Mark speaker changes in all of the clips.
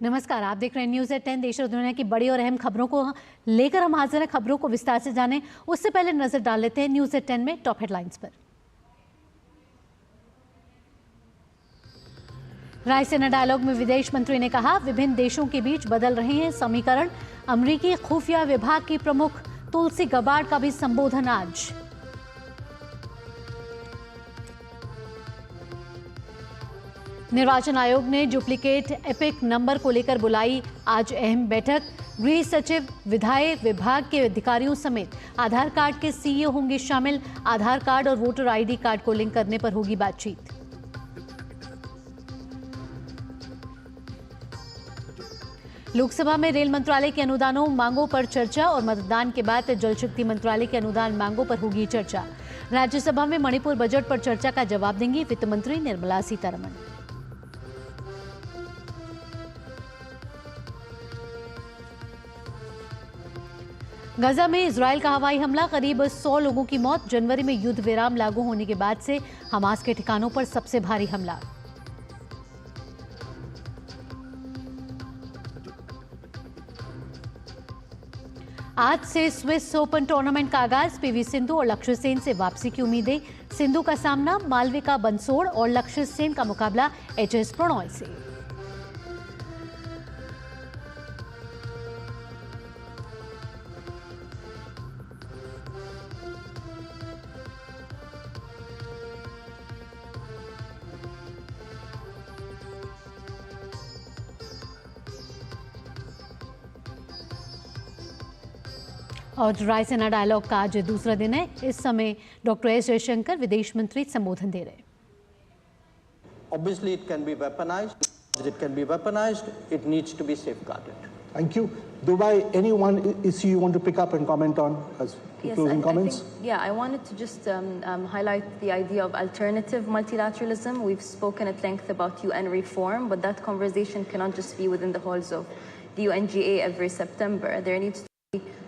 Speaker 1: नमस्कार, आप देख रहे हैं न्यूज़ एट 10। देश और दुनिया की बड़ी और अहम खबरों को लेकर हम हाजिर हैं। खबरों को विस्तार से जानें उससे पहले नजर डाल लेते हैं न्यूज़ एट 10 में टॉप हेडलाइंस पर। रायसीना डायलॉग में विदेश मंत्री ने कहा, विभिन्न देशों के बीच बदल रहे हैं समीकरण। अमेरिकी खुफिया विभाग की प्रमुख तुलसी गबार्ड का भी संबोधन आज। निर्वाचन आयोग ने डुप्लीकेट एपिक नंबर को लेकर बुलाई आज अहम बैठक। गृह सचिव, विधायी विभाग के अधिकारियों समेत आधार कार्ड के सीईओ होंगे शामिल। आधार कार्ड और वोटर आईडी कार्ड को लिंक करने पर होगी बातचीत। लोकसभा में रेल मंत्रालय के अनुदानों मांगों पर चर्चा और मतदान के बाद जल शक्ति मंत्रालय के अनुदान मांगों पर होगी चर्चा। राज्यसभा में मणिपुर बजट पर चर्चा का जवाब देंगी वित्त मंत्री निर्मला सीतारमण। गाजा में इजरायल का हवाई हमला, करीब 100 लोगों की मौत। जनवरी में युद्ध विराम लागू होने के बाद से हमास के ठिकानों पर सबसे भारी हमला। आज से स्विस ओपन टूर्नामेंट का आगाज। पीवी सिंधु और लक्ष्य सेन से वापसी की उम्मीदें। सिंधु का सामना मालविका बंसोड़ और लक्ष्य सेन का मुकाबला एचएस प्रणॉय से। और रायसीना डायलॉग का आज दूसरा दिन है। इस समय डॉक्टर एस जयशंकर विदेश मंत्री संबोधन दे रहे हैं।
Speaker 2: Obviously it can be weaponized. It can be weaponized. It needs to be safeguarded.
Speaker 3: Thank you. Dubai, any one issue you want to pick up and comment on as closing comments?
Speaker 4: I wanted to just highlight the idea of alternative multilateralism. We've spoken at length about UN reform, but that conversation cannot just be within the halls of the UNGA every September. There needs to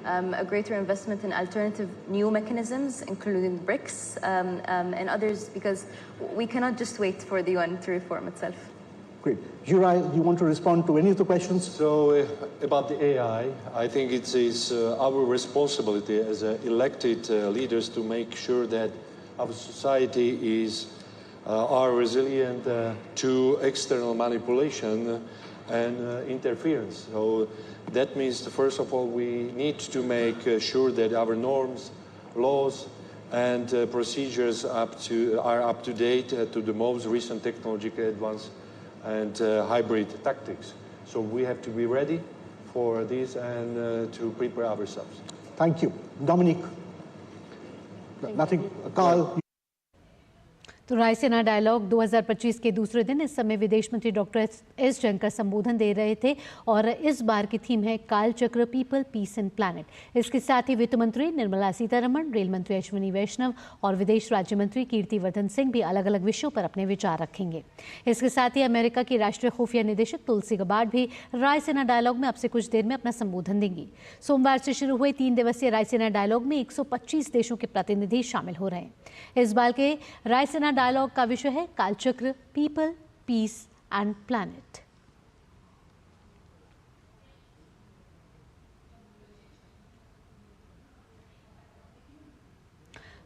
Speaker 4: a greater investment in alternative new mechanisms, including BRICS and others, because we cannot just wait for the UN to reform itself.
Speaker 3: Great. Jurai, you want to respond to any of the questions?
Speaker 5: So, about the AI, I think it is our responsibility as elected leaders to make sure that our society are resilient to external manipulation and interference. So that means, first of all, we need to make sure that our norms, laws, and procedures are up to date to the most recent technological advance and hybrid tactics. So we have to be ready for this and to prepare ourselves.
Speaker 3: Thank you. Dominique? Nothing. Carl?
Speaker 1: तो Raisina dialogue 2025 के दूसरे दिन इस समय विदेश मंत्री doctor S Jaishankar संबोधन दे रहे थे और इस बार की थीम है कालचक्र, पीपल, पीस एंड प्लैनेट। इसके साथ ही वित्त मंत्री निर्मला सीतारमण, रेल मंत्री अश्विनी वैष्णव और विदेश राज्य मंत्री कीर्तिवर्धन सिंह भी अलग अलग विषयों पर अपने विचार रखेंगे। इसके साथ ही अमेरिका की राष्ट्रीय खुफिया निदेशक तुलसी गबार्ड भी रायसीना डायलॉग में अब से कुछ देर में अपना संबोधन देंगी। सोमवार से शुरू हुए 3 दिवसीय रायसीना डायलॉग में 125 देशों के प्रतिनिधि शामिल हो रहे हैं। इस बार के रायसीना डायलॉग का विषय है कालचक्र, पीपल, पीस एंड प्लैनेट।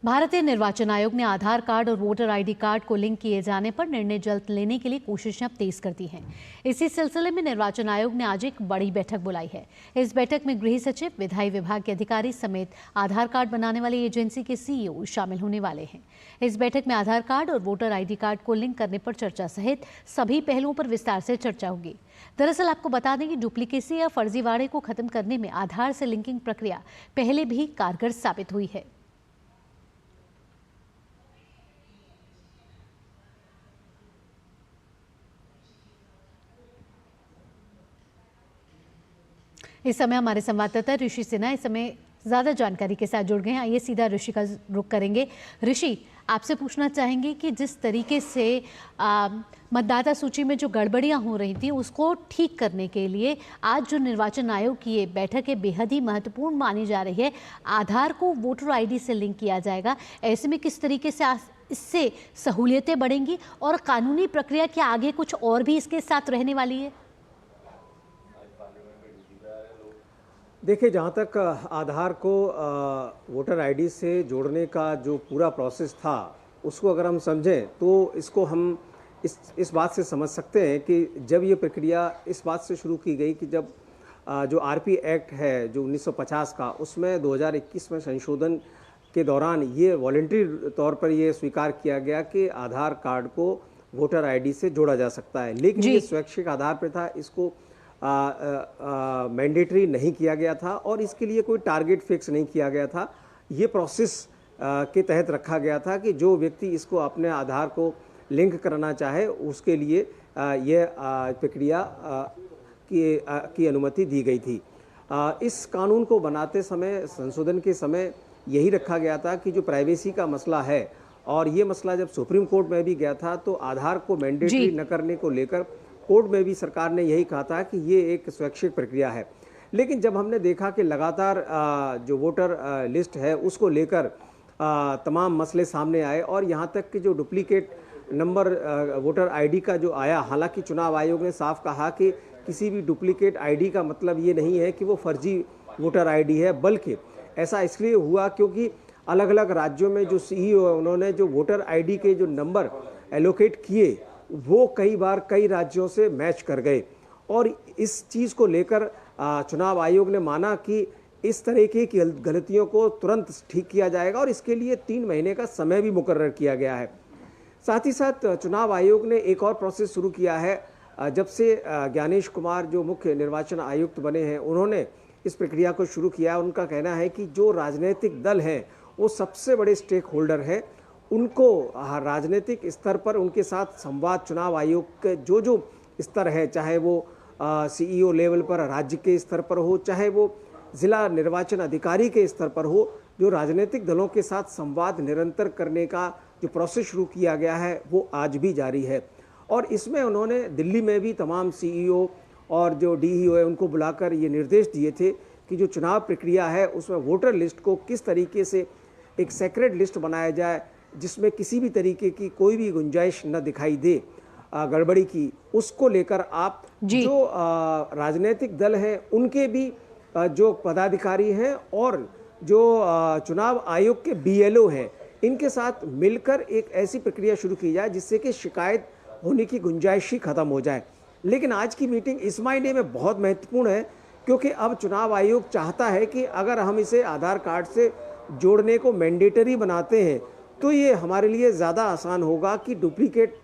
Speaker 1: भारतीय निर्वाचन आयोग ने आधार कार्ड और वोटर आईडी कार्ड को लिंक किए जाने पर निर्णय जल्द लेने के लिए कोशिशें अब तेज कर दी हैं। इसी सिलसिले में निर्वाचन आयोग ने आज एक बड़ी बैठक बुलाई है। इस बैठक में गृह सचिव, विधायी विभाग के अधिकारी समेत आधार कार्ड बनाने वाली एजेंसी के सीईओ शामिल होने वाले हैं। इस बैठक में आधार कार्ड और वोटर आईडी कार्ड को लिंक करने पर चर्चा सहित सभी पहलुओं पर विस्तार से चर्चा होगी। दरअसल आपको बता दें कि डुप्लीकेसी या फर्जीवाड़े को खत्म करने में आधार से लिंकिंग प्रक्रिया पहले भी कारगर साबित हुई है। इस समय हमारे संवाददाता ऋषि सिन्हा इस समय ज़्यादा जानकारी के साथ जुड़ गए हैं। आइए सीधा ऋषि का रुख करेंगे। ऋषि, आपसे पूछना चाहेंगे कि जिस तरीके से मतदाता सूची में जो गड़बड़ियां हो रही थी उसको ठीक करने के लिए आज जो निर्वाचन आयोग की ये बैठक है बेहद ही महत्वपूर्ण मानी जा रही है। आधार को वोटर आईडी से लिंक किया जाएगा, ऐसे में किस तरीके से इससे सहूलियतें बढ़ेंगी और कानूनी प्रक्रिया के आगे कुछ और भी इसके साथ रहने वाली है?
Speaker 6: देखिए, जहाँ तक आधार को वोटर आईडी से जोड़ने का जो पूरा प्रोसेस था, उसको अगर हम समझें तो इसको हम इस बात से समझ सकते हैं कि जब ये प्रक्रिया इस बात से शुरू की गई कि जब जो आरपी एक्ट है जो 1950 का, उसमें 2021 में संशोधन के दौरान ये वॉलंटरी तौर पर ये स्वीकार किया गया कि आधार कार्ड को वोटर आईडी से जोड़ा जा सकता है। लेकिन ये स्वैच्छिक आधार पर था, इसको मैंडेटरी नहीं किया गया था और इसके लिए कोई टारगेट फिक्स नहीं किया गया था। ये प्रोसेस के तहत रखा गया था कि जो व्यक्ति इसको अपने आधार को लिंक करना चाहे उसके लिए ये प्रक्रिया की अनुमति दी गई थी। इस कानून को बनाते समय, संशोधन के समय यही रखा गया था कि जो प्राइवेसी का मसला है, और ये मसला जब सुप्रीम कोर्ट में भी गया था तो आधार को मैंडेटरी न करने को लेकर कोर्ट में भी सरकार ने यही कहा था कि ये एक स्वैच्छिक प्रक्रिया है। लेकिन जब हमने देखा कि लगातार जो वोटर लिस्ट है उसको लेकर तमाम मसले सामने आए और यहाँ तक कि जो डुप्लीकेट नंबर वोटर आईडी का जो आया, हालांकि चुनाव आयोग ने साफ कहा कि किसी भी डुप्लीकेट आईडी का मतलब ये नहीं है कि वो फर्जी वोटर आईडी है, बल्कि ऐसा इसलिए हुआ क्योंकि अलग अलग राज्यों में जो सीईओ है उन्होंने जो वोटर आईडी के जो नंबर एलोकेट किए वो कई बार कई राज्यों से मैच कर गए और इस चीज़ को लेकर चुनाव आयोग ने माना कि इस तरीके की गलतियों को तुरंत ठीक किया जाएगा और इसके लिए 3 महीने का समय भी मुकर्रर किया गया है। साथ ही साथ चुनाव आयोग ने एक और प्रोसेस शुरू किया है। जब से ज्ञानेश कुमार जो मुख्य निर्वाचन आयुक्त बने हैं, उन्होंने इस प्रक्रिया को शुरू किया। उनका कहना है कि जो राजनीतिक दल हैं वो सबसे बड़े स्टेक होल्डर हैं, उनको राजनीतिक स्तर पर उनके साथ संवाद, चुनाव आयोग के जो स्तर है, चाहे वो सीईओ लेवल पर राज्य के स्तर पर हो, चाहे वो जिला निर्वाचन अधिकारी के स्तर पर हो, जो राजनीतिक दलों के साथ संवाद निरंतर करने का जो प्रोसेस शुरू किया गया है वो आज भी जारी है। और इसमें उन्होंने दिल्ली में भी तमाम सीईओ और जो डीईओ है उनको बुलाकर ये निर्देश दिए थे कि जो चुनाव प्रक्रिया है उसमें वोटर लिस्ट को किस तरीके से एक सेक्रेट लिस्ट बनाया जाए जिसमें किसी भी तरीके की कोई भी गुंजाइश न दिखाई दे गड़बड़ी की, उसको लेकर आप जो राजनीतिक दल हैं उनके भी जो पदाधिकारी हैं और जो चुनाव आयोग के बीएलओ हैं, इनके साथ मिलकर एक ऐसी प्रक्रिया शुरू की जाए जिससे कि शिकायत होने की गुंजाइश ही खत्म हो जाए। लेकिन आज की मीटिंग इस मायने में बहुत महत्वपूर्ण है क्योंकि अब चुनाव आयोग चाहता है कि अगर हम इसे आधार कार्ड से जोड़ने को मैंडेटरी बनाते हैं तो ये हमारे लिए ज़्यादा आसान होगा कि डुप्लीकेट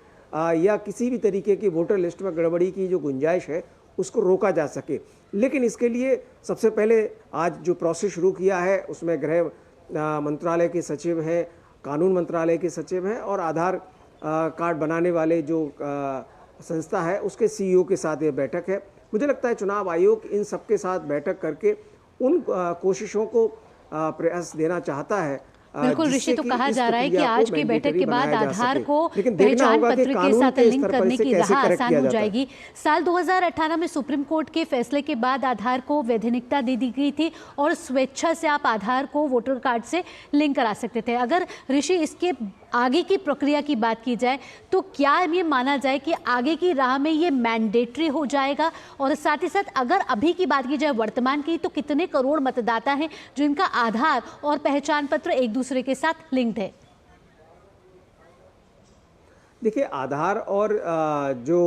Speaker 6: या किसी भी तरीके की वोटर लिस्ट में गड़बड़ी की जो गुंजाइश है उसको रोका जा सके। लेकिन इसके लिए सबसे पहले आज जो प्रोसेस शुरू किया है उसमें गृह मंत्रालय के सचिव हैं, कानून मंत्रालय के सचिव हैं और आधार कार्ड बनाने वाले जो संस्था है उसके सीईओ के साथ ये बैठक है। मुझे लगता है चुनाव आयोग इन सबके साथ बैठक करके उन कोशिशों को प्रयास देना चाहता है।
Speaker 1: बिल्कुल ऋषि, तो कहा जा रहा है कि आज की बैठक के बाद आधार को पहचान पत्र के साथ लिंक करने की राह आसान हो जाएगी। साल 2018 में सुप्रीम कोर्ट के फैसले के बाद आधार को वैधानिकता दे दी गई थी और स्वेच्छा से आप आधार को वोटर कार्ड से लिंक करा सकते थे। अगर ऋषि इसके आगे की प्रक्रिया की बात की जाए तो क्या ये माना जाए कि आगे की राह में ये मैंडेटरी हो जाएगा? और साथ ही साथ अगर अभी की बात की जाए वर्तमान की, तो कितने करोड़ मतदाता हैं जिनका आधार और पहचान पत्र एक दूसरे के साथ लिंक्ड है?
Speaker 6: देखिए, आधार और जो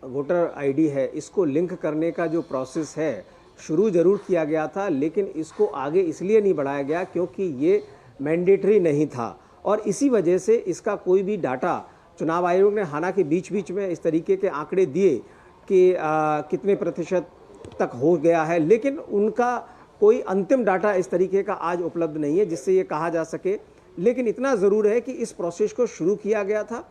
Speaker 6: वोटर आईडी है इसको लिंक करने का जो प्रोसेस है शुरू जरूर किया गया था, लेकिन इसको आगे इसलिए नहीं बढ़ाया गया क्योंकि ये मैंडेटरी नहीं था और इसी वजह से इसका कोई भी डाटा चुनाव आयोग ने, हालांकि बीच बीच में इस तरीके के आंकड़े दिए कि कितने प्रतिशत तक हो गया है, लेकिन उनका कोई अंतिम डाटा इस तरीके का आज उपलब्ध नहीं है जिससे ये कहा जा सके। लेकिन इतना ज़रूर है कि इस प्रोसेस को शुरू किया गया था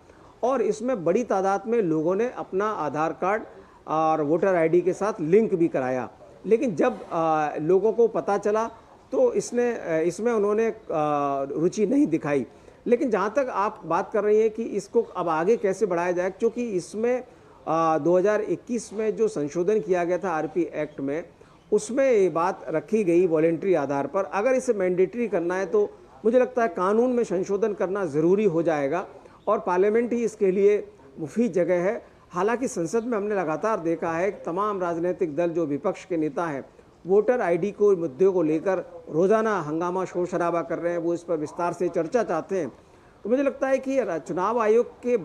Speaker 6: और इसमें बड़ी तादाद में लोगों ने अपना आधार कार्ड और वोटर आईडी के साथ लिंक भी कराया। लेकिन जब लोगों को पता चला तो इसमें उन्होंने रुचि नहीं दिखाई। लेकिन जहाँ तक आप बात कर रही हैं कि इसको अब आगे कैसे बढ़ाया जाए, क्योंकि इसमें 2021 में जो संशोधन किया गया था आरपी एक्ट में, उसमें ये बात रखी गई वॉलेंट्री आधार पर। अगर इसे मैंडेटरी करना है तो मुझे लगता है कानून में संशोधन करना ज़रूरी हो जाएगा और पार्लियामेंट ही इसके लिए मुफीद जगह है। हालांकि संसद में हमने लगातार देखा है कि तमाम राजनीतिक दल जो विपक्ष के नेता हैं वोटर आईडी को मुद्दे को लेकर रोज़ाना हंगामा शोर शराबा कर रहे हैं, वो इस पर विस्तार से चर्चा चाहते हैं। तो मुझे लगता है कि चुनाव आयोग के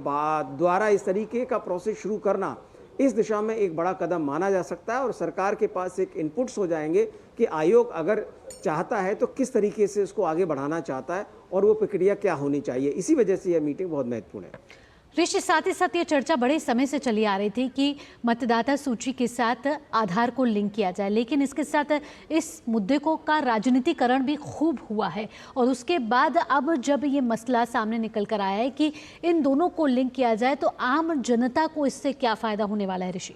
Speaker 6: द्वारा इस तरीके का प्रोसेस शुरू करना इस दिशा में एक बड़ा कदम माना जा सकता है और सरकार के पास एक इनपुट्स हो जाएंगे कि आयोग अगर चाहता है तो किस तरीके से उसको आगे बढ़ाना चाहता है और वो प्रक्रिया क्या होनी चाहिए। इसी वजह से यह मीटिंग बहुत महत्वपूर्ण है।
Speaker 1: ऋषि, साथ ही साथ ये चर्चा बड़े समय से चली आ रही थी कि मतदाता सूची के साथ आधार को लिंक किया जाए, लेकिन इसके साथ इस मुद्दे को का राजनीतिकरण भी खूब हुआ है और उसके बाद अब जब ये मसला सामने निकल कर आया है कि इन दोनों को लिंक किया जाए तो आम जनता को इससे क्या फायदा होने वाला है? ऋषि,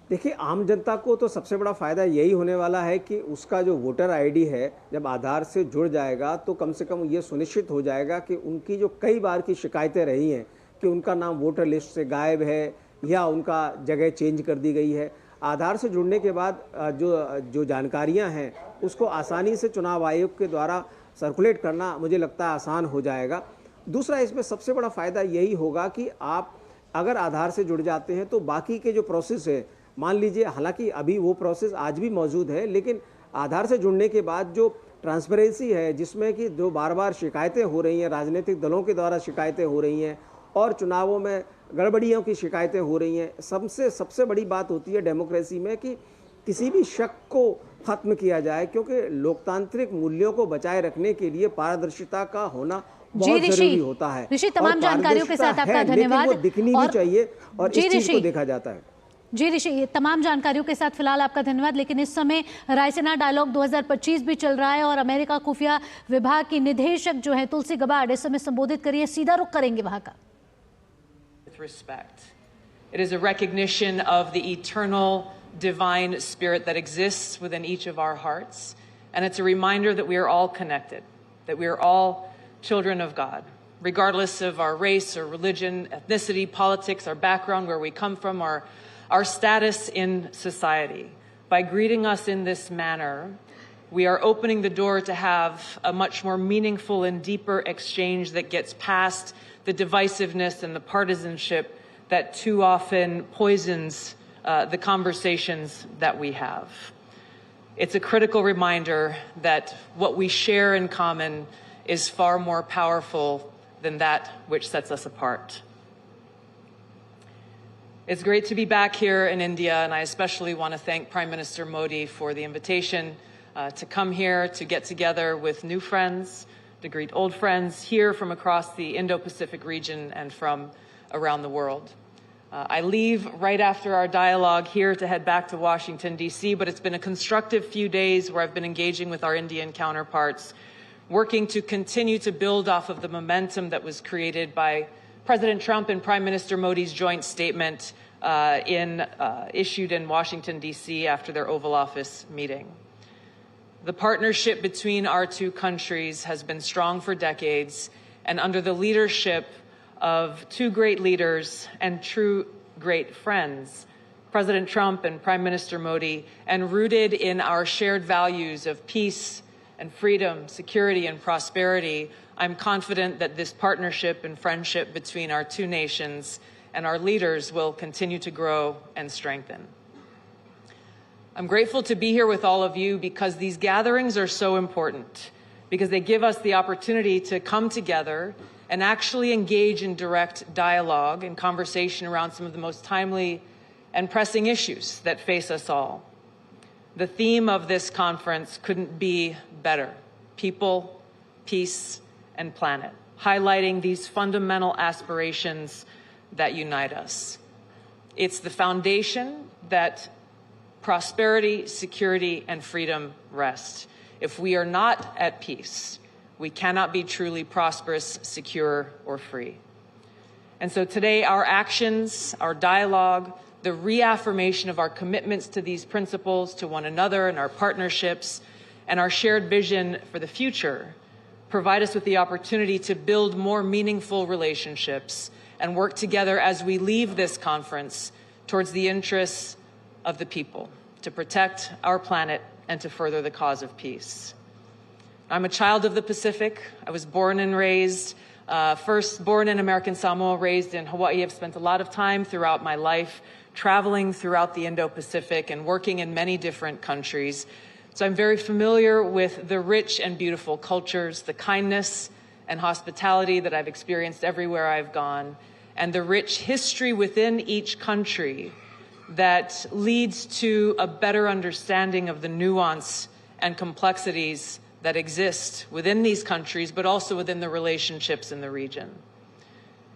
Speaker 6: देखिए, आम जनता को तो सबसे बड़ा फ़ायदा यही होने वाला है कि उसका जो वोटर आईडी है जब आधार से जुड़ जाएगा तो कम से कम ये सुनिश्चित हो जाएगा कि उनकी जो कई बार की शिकायतें रही हैं कि उनका नाम वोटर लिस्ट से गायब है या उनका जगह चेंज कर दी गई है, आधार से जुड़ने के बाद जो जानकारियां हैं उसको आसानी से चुनाव आयोग के द्वारा सर्कुलेट करना मुझे लगता है आसान हो जाएगा। दूसरा, इसमें सबसे बड़ा फ़ायदा यही होगा कि आप अगर आधार से जुड़ जाते हैं तो बाकी के जो प्रोसेस है, मान लीजिए, हालांकि अभी वो प्रोसेस आज भी मौजूद है, लेकिन आधार से जुड़ने के बाद जो ट्रांसपेरेंसी है जिसमें कि जो बार बार शिकायतें हो रही हैं, राजनीतिक दलों के द्वारा शिकायतें हो रही हैं और चुनावों में गड़बड़ियों की शिकायतें हो रही हैं, सबसे बड़ी बात होती है डेमोक्रेसी में कि किसी भी शक को ख़त्म किया जाए, क्योंकि लोकतांत्रिक मूल्यों को बचाए रखने के लिए पारदर्शिता का होना बहुत जरूरी होता है।
Speaker 1: ऋषि, तमाम जानकारियों के साथ आपका धन्यवाद।
Speaker 6: वो दिखनी भी चाहिए और इस चीज़ को देखा जाता है।
Speaker 1: जी ऋषि, ये तमाम जानकारियों के साथ फिलहाल आपका धन्यवाद। लेकिन इस समय रायसीना डायलॉग 2025 भी चल रहा है और अमेरिका खुफिया विभाग की निदेशक जो है तुलसी गबार्ड इस समय संबोधित करिए, सीधा रुख करेंगे वहां का।
Speaker 7: With respect. It is a recognition of the eternal divine spirit that exists within each of our hearts, and it's a reminder that we are all connected, that we are all children of God, regardless of our race or religion, ethnicity, politics, our background, where we come from, our status in society. By greeting us in this manner, we are opening the door to have a much more meaningful and deeper exchange that gets past the divisiveness and the partisanship that too often poisons the conversations that we have. It's a critical reminder that what we share in common is far more powerful than that which sets us apart. It's great to be back here in India, and I especially want to thank Prime Minister Modi for the invitation to come here, to get together with new friends, to greet old friends here from across the Indo-Pacific region and from around the world. I leave right after our dialogue here to head back to Washington, D.C., but it's been a constructive few days where I've been engaging with our Indian counterparts, working to continue to build off of the momentum that was created by President Trump and Prime Minister Modi's joint statement issued in Washington, D.C. after their Oval Office meeting. The partnership between our two countries has been strong for decades, and under the leadership of two great leaders and true great friends, President Trump and Prime Minister Modi, and rooted in our shared values of peace and freedom, security and prosperity, I'm confident that this partnership and friendship between our two nations and our leaders will continue to grow and strengthen. I'm grateful to be here with all of you because these gatherings are so important, because they give us the opportunity to come together and actually engage in direct dialogue and conversation around some of the most timely and pressing issues that face us all. The theme of this conference couldn't be better: people, peace, and planet, highlighting these fundamental aspirations that unite us. It's the foundation that prosperity, security, and freedom rest. If we are not at peace, we cannot be truly prosperous, secure, or free. And so today, our actions, our dialogue, the reaffirmation of our commitments to these principles, to one another and our partnerships, and our shared vision for the future provide us with the opportunity to build more meaningful relationships and work together as we leave this conference towards the interests of the people, to protect our planet and to further the cause of peace. I'm a child of the Pacific. I was born and raised, first born in American Samoa, raised in Hawaii. I've spent a lot of time throughout my life traveling throughout the Indo-Pacific and working in many different countries. So I'm very familiar with the rich and beautiful cultures, the kindness and hospitality that I've experienced everywhere I've gone, and the rich history within each country that leads to a better understanding of the nuance and complexities that exist within these countries, but also within the relationships in the region.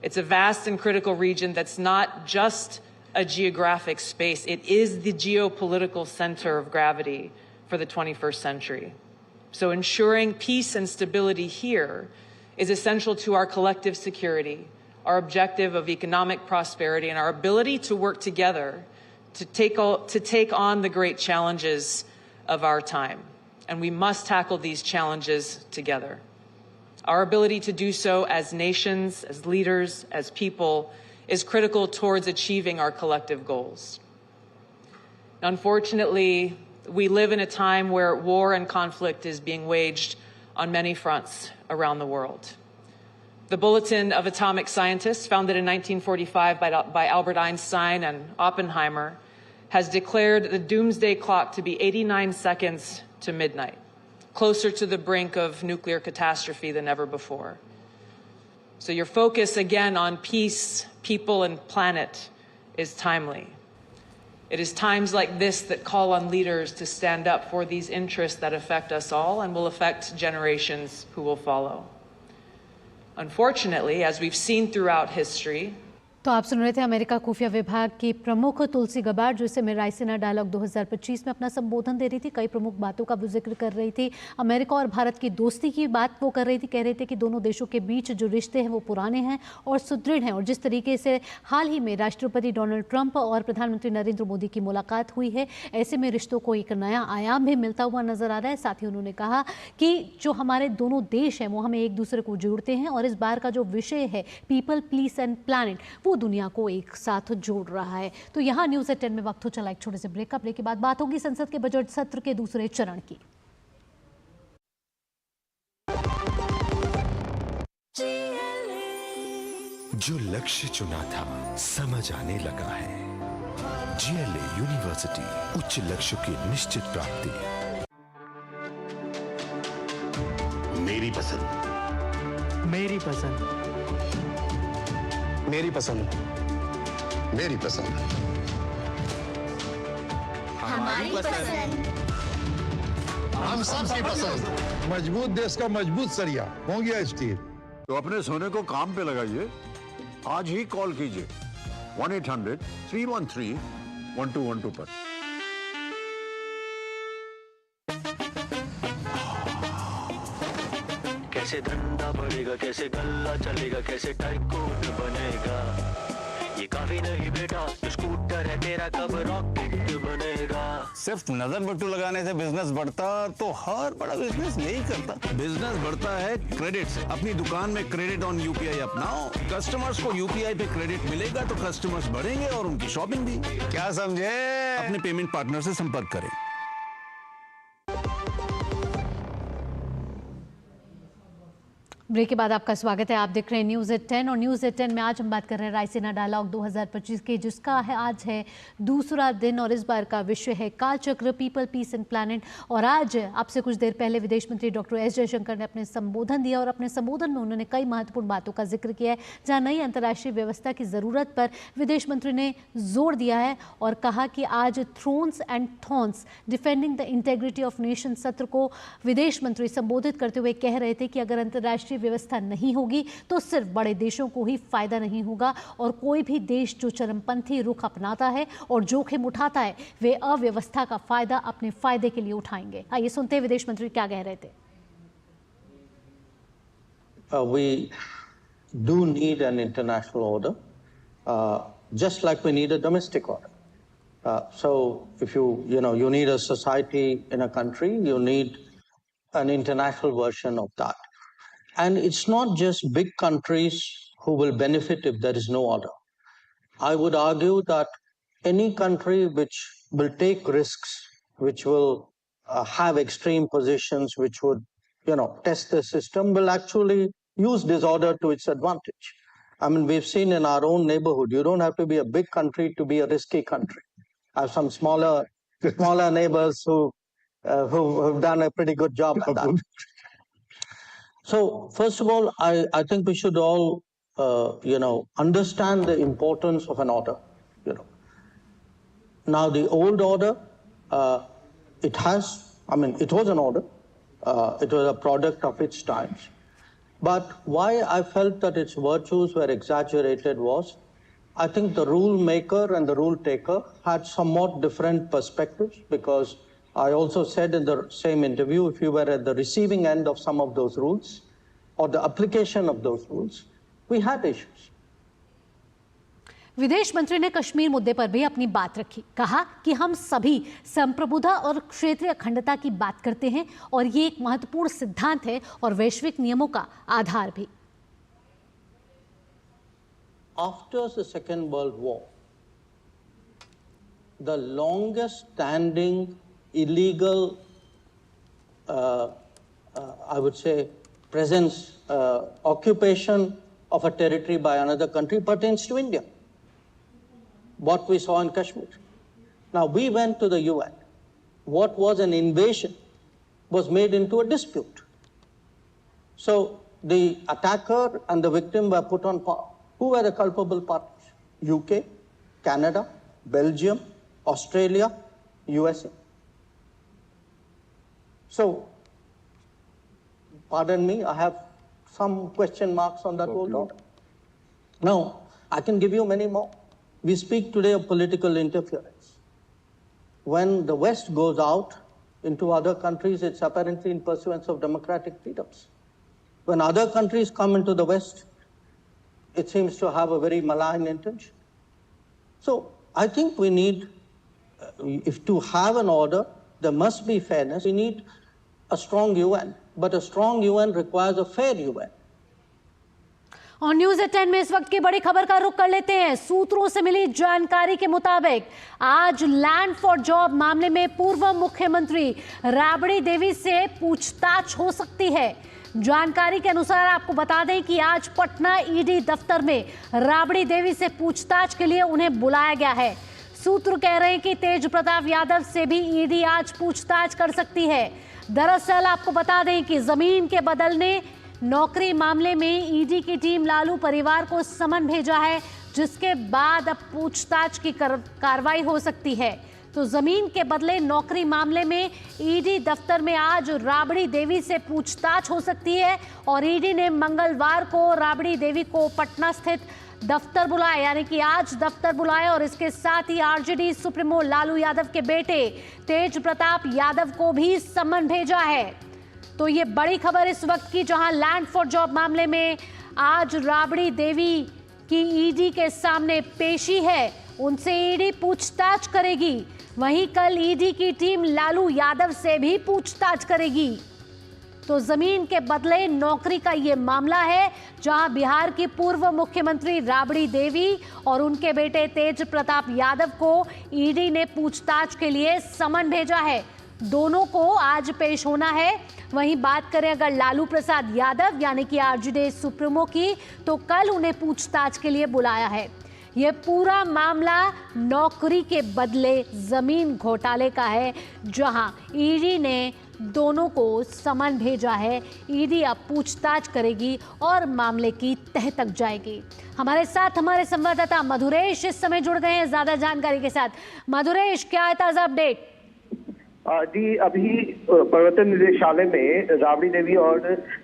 Speaker 7: It's a vast and critical region that's not just a geographic space. It is the geopolitical center of gravity for the 21st century. So ensuring peace and stability here is essential to our collective security, our objective of economic prosperity, and our ability to work together to take on the great challenges of our time. And we must tackle these challenges together. Our ability to do so as nations, as leaders, as people, is critical towards achieving our collective goals. Unfortunately, we live in a time where war and conflict is being waged on many fronts around the world. The Bulletin of Atomic Scientists, founded in 1945 by Albert Einstein and Oppenheimer, has declared the doomsday clock to be 89 seconds to midnight, closer to the brink of nuclear catastrophe than ever before. So your focus again on peace, people, and planet is timely. It is times like this that call on leaders to stand up for these interests that affect us all and will affect generations who will follow. Unfortunately, as we've seen throughout history,
Speaker 1: तो आप सुन रहे थे America खुफिया विभाग की प्रमुख तुलसी Gabbard, जो इस समय रायसीना डायलॉग 2025 में अपना संबोधन दे रही थी। कई प्रमुख बातों का वो जिक्र कर रही थी। अमेरिका और भारत की दोस्ती की बात वो कर रही थी। कह रहे थे कि दोनों देशों के बीच जो रिश्ते हैं वो पुराने हैं और सुदृढ़ हैं, और जिस तरीके से हाल ही में राष्ट्रपति डोनाल्ड ट्रंप और प्रधानमंत्री नरेंद्र मोदी की मुलाकात हुई है, ऐसे में रिश्तों को एक नया आयाम भी मिलता हुआ नजर आ रहा है। साथ ही उन्होंने कहा कि जो हमारे दोनों देश हैं वो हमें एक दूसरे को जोड़ते हैं, और इस बार का जो विषय है पीपल, पीस एंड प्लैनेट, वो दुनिया को एक साथ जोड़ रहा है। तो यहाँ न्यूज़ एट 10 में वक्त हो चला एक छोटे से ब्रेक का। ब्रेक के बाद बात होगी संसद के बजट सत्र के दूसरे चरण की।
Speaker 8: जो लक्ष्य चुना था समझ आने लगा है। GLA यूनिवर्सिटी, उच्च लक्ष्य की निश्चित प्राप्ति।
Speaker 9: मेरी पसंद,
Speaker 10: मेरी पसंद,
Speaker 9: मेरी पसंद, मेरी पसंद,
Speaker 11: हमारी पसंद,
Speaker 9: हम सबकी पसंद।
Speaker 12: मजबूत देश का मजबूत सरिया हो गया स्टील।
Speaker 13: तो अपने सोने को काम पे लगाइए, आज ही कॉल कीजिए 1-800-313-1212 पर।
Speaker 14: कैसे धंधा बढ़ेगा, कैसे गल्ला चलेगा, कैसे टाइकून बनेगा, ये काफी नहीं बेटा, जो स्कूटर है तेरा कब रॉकेट बनेगा।
Speaker 15: सिर्फ नजर बट्टू लगाने से बिजनेस बढ़ता तो हर बड़ा बिजनेस नहीं करता।
Speaker 16: बिजनेस बढ़ता है क्रेडिट से। अपनी दुकान में क्रेडिट ऑन UPI अपनाओ। कस्टमर्स को UPI पे क्रेडिट मिलेगा तो कस्टमर्स बढ़ेंगे और उनकी शॉपिंग भी।
Speaker 15: क्या समझे?
Speaker 16: अपने पेमेंट पार्टनर से संपर्क करें।
Speaker 1: ब्रेक के बाद आपका स्वागत है। आप देख रहे हैं न्यूज़ एट 10, और न्यूज़ एट 10 में आज हम बात कर रहे हैं रायसीना डायलॉग 2025 के, जिसका है आज है दूसरा दिन, और इस बार का विषय है कालचक्र, पीपल, पीस एंड प्लैनेट। और आज आपसे कुछ देर पहले विदेश मंत्री डॉक्टर एस जयशंकर ने अपने संबोधन दिया, और अपने संबोधन में उन्होंने कई महत्वपूर्ण बातों का जिक्र किया है, जहाँ नई अंतर्राष्ट्रीय व्यवस्था की ज़रूरत पर विदेश मंत्री ने जोर दिया है और कहा कि आज thrones and thorns defending the integrity of nation सत्र को विदेश मंत्री संबोधित करते हुए कह रहे थे कि अगर अंतर्राष्ट्रीय व्यवस्था नहीं होगी तो सिर्फ बड़े देशों को ही फायदा नहीं होगा, और कोई भी देश जो चरमपंथी रुख अपनाता है और जोखिम उठाता है वे अव्यवस्था का फायदा अपने फायदे के लिए उठाएंगे। आइए सुनते हैं विदेश मंत्री क्या कह रहे थे।
Speaker 2: We do need an international order, just like we need a domestic order. So if you need a society in a country, you need an international version of that. And it's not just big countries who will benefit if there is no order. I would argue that any country which will take risks, which will have extreme positions, which would, test the system, will actually use disorder to its advantage. I mean, we've seen in our own neighborhood, you don't have to be a big country to be a risky country. I have some smaller neighbors who've done a pretty good job at that. So, first of all, I think we should all, understand the importance of an order. Now, the old order, it was an order. It was a product of its times. But why I felt that its virtues were exaggerated was, I think the rule maker and the rule taker had somewhat different perspectives, because I also said in the same interview, if you were at the receiving end of some of those rules or the application of those rules, we had issues.
Speaker 1: विदेश मंत्री ने कश्मीर मुद्दे पर भी अपनी बात रखी। कहा कि हम सभी संप्रभुता और क्षेत्रीय अखंडता की बात करते हैं और ये एक महत्वपूर्ण सिद्धांत है और वैश्विक नियमों का आधार भी।
Speaker 2: After the Second World War, the longest standing illegal, I would say, presence, occupation of a territory by another country pertains to India. What we saw in Kashmir. Now, we went to the UN. What was an invasion was made into a dispute. So, the attacker and the victim were put on par. Who were the culpable parties? UK, Canada, Belgium, Australia, USA. So, pardon me, I have some question marks on that whole order. Now, I can give you many more. We speak today of political interference. When the West goes out into other countries, it's apparently in pursuance of democratic freedoms. When other countries come into the West, it seems to have a very malign intention. So I think we need, if to have an order, there must be fairness. We need a strong UN, but a strong UN requires a fair UN.
Speaker 1: और news 10 में इस वक्त की बड़ी खबर का रुख कर लेते हैं। सूत्रों से मिली जानकारी के मुताबिक आज लैंड फॉर जॉब मामले में पूर्व मुख्यमंत्री राबड़ी देवी से पूछताछ हो सकती है। जानकारी के अनुसार आपको बता दें कि आज पटना ईडी दफ्तर में राबड़ी देवी से पूछताछ के लिए उन्हें बुलाया गया है। सूत्र कह रहे हैं कि तेज प्रताप यादव से भी ईडी आज पूछताछ कर सकती है। दरअसल आपको बता दें कि जमीन के बदलने नौकरी मामले में ईडी की टीम लालू परिवार को समन भेजा है, जिसके बाद अब पूछताछ की कार्रवाई हो सकती है। तो जमीन के बदले नौकरी मामले में ईडी दफ्तर में आज राबड़ी देवी से पूछताछ हो सकती है और ईडी ने मंगलवार को राबड़ी देवी को पटना स्थित दफ्तर बुलाया, यानी कि आज दफ्तर बुलाया और इसके साथ ही आरजेडी सुप्रीमो लालू यादव के बेटे तेज प्रताप यादव को भी समन भेजा है। तो ये बड़ी खबर इस वक्त की, जहां लैंड फॉर जॉब मामले में आज राबड़ी देवी की ईडी के सामने पेशी है, उनसे ईडी पूछताछ करेगी। वहीं कल ईडी की टीम लालू यादव से भी पूछताछ करेगी। तो जमीन के बदले नौकरी का ये मामला है, जहां बिहार की पूर्व मुख्यमंत्री राबड़ी देवी और उनके बेटे तेज प्रताप यादव को ईडी ने पूछताछ के लिए समन भेजा है। दोनों को आज पेश होना है। वहीं बात करें अगर लालू प्रसाद यादव यानी कि आरजेडी सुप्रीमो की, तो कल उन्हें पूछताछ के लिए बुलाया है। यह पूरा मामला नौकरी के बदले जमीन घोटाले का है, जहां ईडी ने दोनों को समन भेजा है। ईडी अब पूछताछ करेगी और मामले की तह तक जाएगी। हमारे साथ हमारे संवाददाता मधुरेश इस समय जुड़ गए हैं ज्यादा जानकारी के साथ। मधुरेश, क्या है ताजा अपडेट?
Speaker 10: जी, अभी प्रवर्तन निदेशालय में राबड़ी देवी और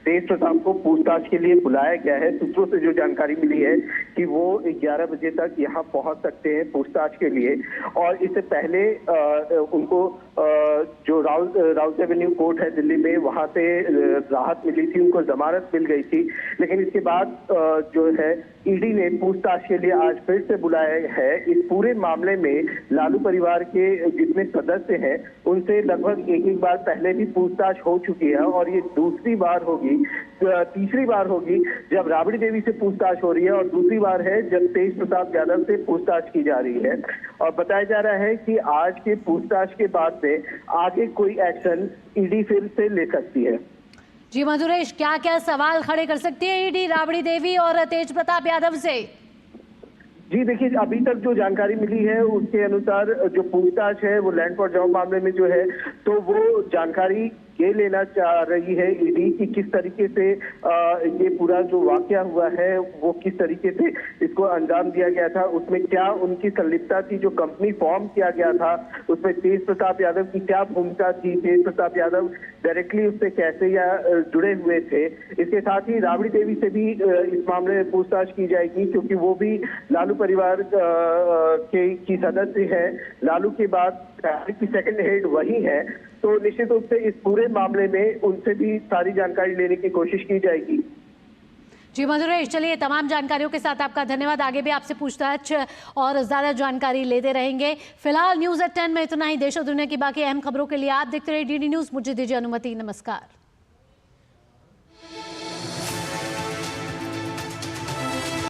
Speaker 10: तेज प्रताप को पूछताछ के लिए बुलाया गया है। सूत्रों से जो जानकारी मिली है कि वो 11 बजे तक यहाँ पहुँच सकते हैं पूछताछ के लिए, और इससे पहले उनको जो राउत एवेन्यू कोर्ट है दिल्ली में, वहाँ से राहत मिली थी, उनको जमानत मिल गई थी। लेकिन इसके बाद जो है ईडी ने पूछताछ के लिए आज फिर से बुलाया है। इस पूरे मामले में लालू परिवार के जितने सदस्य हैं उनसे लगभग एक बार पहले भी पूछताछ हो चुकी है, और ये दूसरी बार होगी, तीसरी बार होगी जब राबड़ी देवी से पूछताछ हो रही है, और दूसरी बार है जब तेज प्रताप यादव से पूछताछ की जा रही है। और बताया जा रहा है कि आज के पूछताछ के बाद से आगे कोई एक्शन ईडी फिर से ले सकती है।
Speaker 1: जी मधुरेश, क्या क्या सवाल खड़े कर सकती है ईडी राबड़ी देवी और तेज प्रताप यादव से?
Speaker 10: जी देखिए, अभी तक जो जानकारी मिली है उसके अनुसार जो पूछताछ है वो लैंड फॉर जॉब मामले में जो है तो वो जानकारी ये लेना चाह रही है ईडी कि किस तरीके से ये पूरा जो वाकया हुआ है वो किस तरीके से इसको अंजाम दिया गया था, उसमें क्या उनकी संलिप्तता थी। जो कंपनी फॉर्म किया गया था उसमें तेज प्रताप यादव की क्या भूमिका थी, तेज प्रताप यादव डायरेक्टली उससे कैसे या जुड़े हुए थे। इसके साथ ही राबड़ी देवी से भी इस मामले में पूछताछ की जाएगी क्योंकि वो भी लालू परिवार की सदस्य है। लालू के बाद की सेकंड हेड वही है, तो निश्चित रूप से इस पूरे मामले में उनसे भी सारी जानकारी लेने की कोशिश की जाएगी।
Speaker 1: जी मधुरेश, चलिए तमाम जानकारियों के साथ आपका धन्यवाद। आगे भी आपसे पूछताछ और ज्यादा जानकारी लेते रहेंगे। फिलहाल न्यूज़@10 में इतना ही। देश और दुनिया की बाकी अहम खबरों के लिए आप देखते रहिए डीडी न्यूज़। मुझे दीजिए अनुमति, नमस्कार।